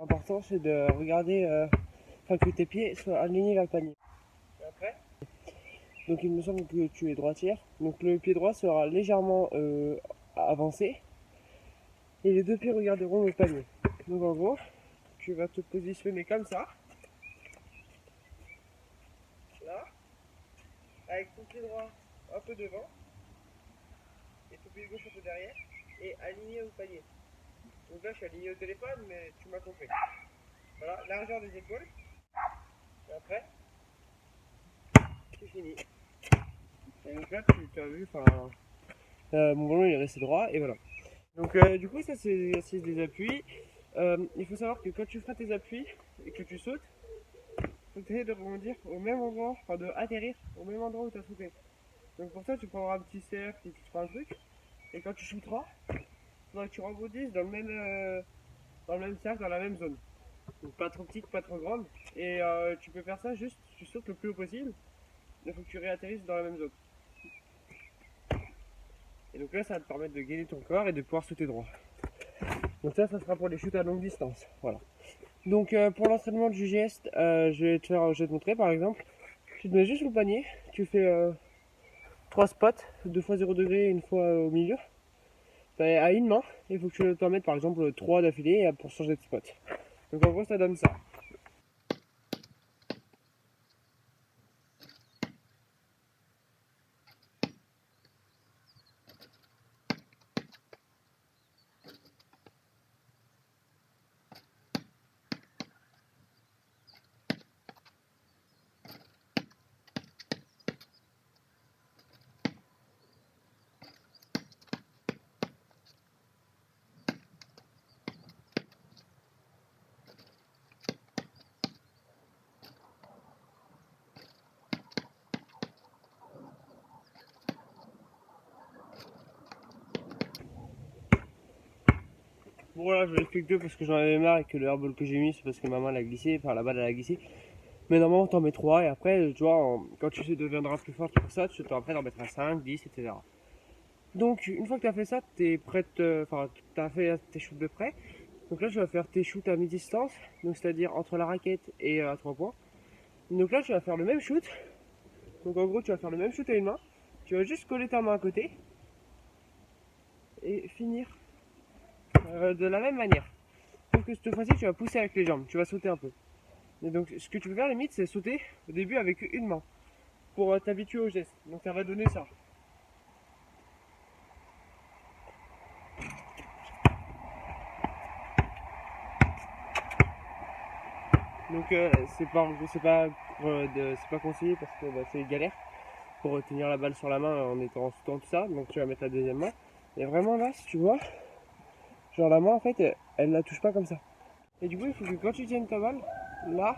L'important c'est de regarder que tes pieds soient alignés vers le panier. Après, donc il me semble que tu es droitière. Donc le pied droit sera légèrement avancé et les deux pieds regarderont le panier. Donc en gros, tu vas te positionner comme ça, là, avec ton pied droit un peu devant et ton pied gauche un peu derrière et aligné au panier. Donc là je suis aligné au téléphone, mais tu m'as compris. Voilà, largeur des épaules. Et après, c'est fini. Et donc là tu as vu, mon ballon il est resté droit et voilà. Donc du coup ça c'est l'exercice des appuis. Il faut savoir que quand tu feras tes appuis et que tu sautes, il faut que tu essaies de rebondir au même endroit, enfin de atterrir au même endroit où tu as sauté. Donc pour ça tu prendras un petit cercle et tu te feras un truc. Et quand tu shooteras, il faudra que tu rebondisses dans le même cercle, dans la même zone. Donc pas trop petite, pas trop grande. Et tu peux faire ça juste, tu sautes le plus haut possible. Il faut que tu réatterrisses dans la même zone. Et donc là ça va te permettre de gainer ton corps et de pouvoir sauter droit. Donc ça sera pour les shoots à longue distance. Voilà. Donc pour l'entraînement du geste, je vais te montrer par exemple. Tu te mets juste le panier, tu fais 3 spots, 2 fois 0 degré, une fois au milieu. À une main, il faut que tu t'en mettes par exemple 3 d'affilée pour changer de spot. Donc en gros ça donne ça. Bon voilà, je vais l'expliquer que deux parce que j'en avais marre et que le airball que j'ai mis c'est parce que ma main l'a glissé, enfin la balle elle a glissé. Mais normalement t'en mets 3 et après tu vois, quand tu deviendras plus fort pour ça, tu après t'en mettras 5, 10, etc. Donc une fois que tu as fait ça, tu es prête, enfin tu as fait tes shoots de près. Donc là tu vas faire tes shoots à mi-distance, donc c'est-à-dire entre la raquette et à 3 points. Donc là tu vas faire le même shoot. Donc en gros tu vas faire le même shoot à une main. Tu vas juste coller ta main à côté et finir de la même manière. Sauf que cette fois-ci tu vas pousser avec les jambes, tu vas sauter un peu. Et donc ce que tu peux faire limite c'est sauter au début avec une main pour t'habituer au geste. Donc ça va donner ça. Donc c'est pas conseillé parce que c'est galère pour tenir la balle sur la main en étant en sautant tout ça. Donc tu vas mettre la deuxième main. Et vraiment là, si tu vois, genre la main en fait, elle la touche pas comme ça. Et du coup, il faut que quand tu tiennes ta balle, là,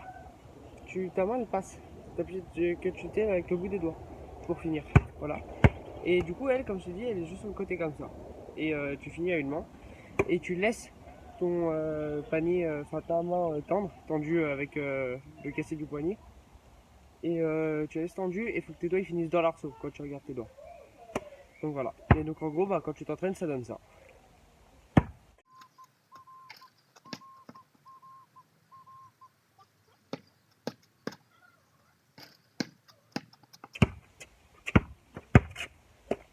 ta main elle passe. Que tu tiennes avec le bout des doigts pour finir. Voilà. Et du coup, elle, comme je te dis, elle est juste sur le côté comme ça. Et tu finis à une main. Et tu laisses ton panier, enfin ta main tendue avec le cassé du poignet. Et tu la laisses tendue et il faut que tes doigts ils finissent dans l'arceau quand tu regardes tes doigts. Donc voilà. Et donc en gros, quand tu t'entraînes, ça donne ça.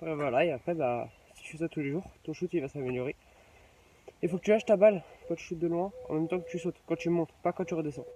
Voilà, et après, si tu fais ça tous les jours, ton shoot il va s'améliorer. Il faut que tu lâches ta balle quand tu shootes de loin en même temps que tu sautes, quand tu montes, pas quand tu redescends.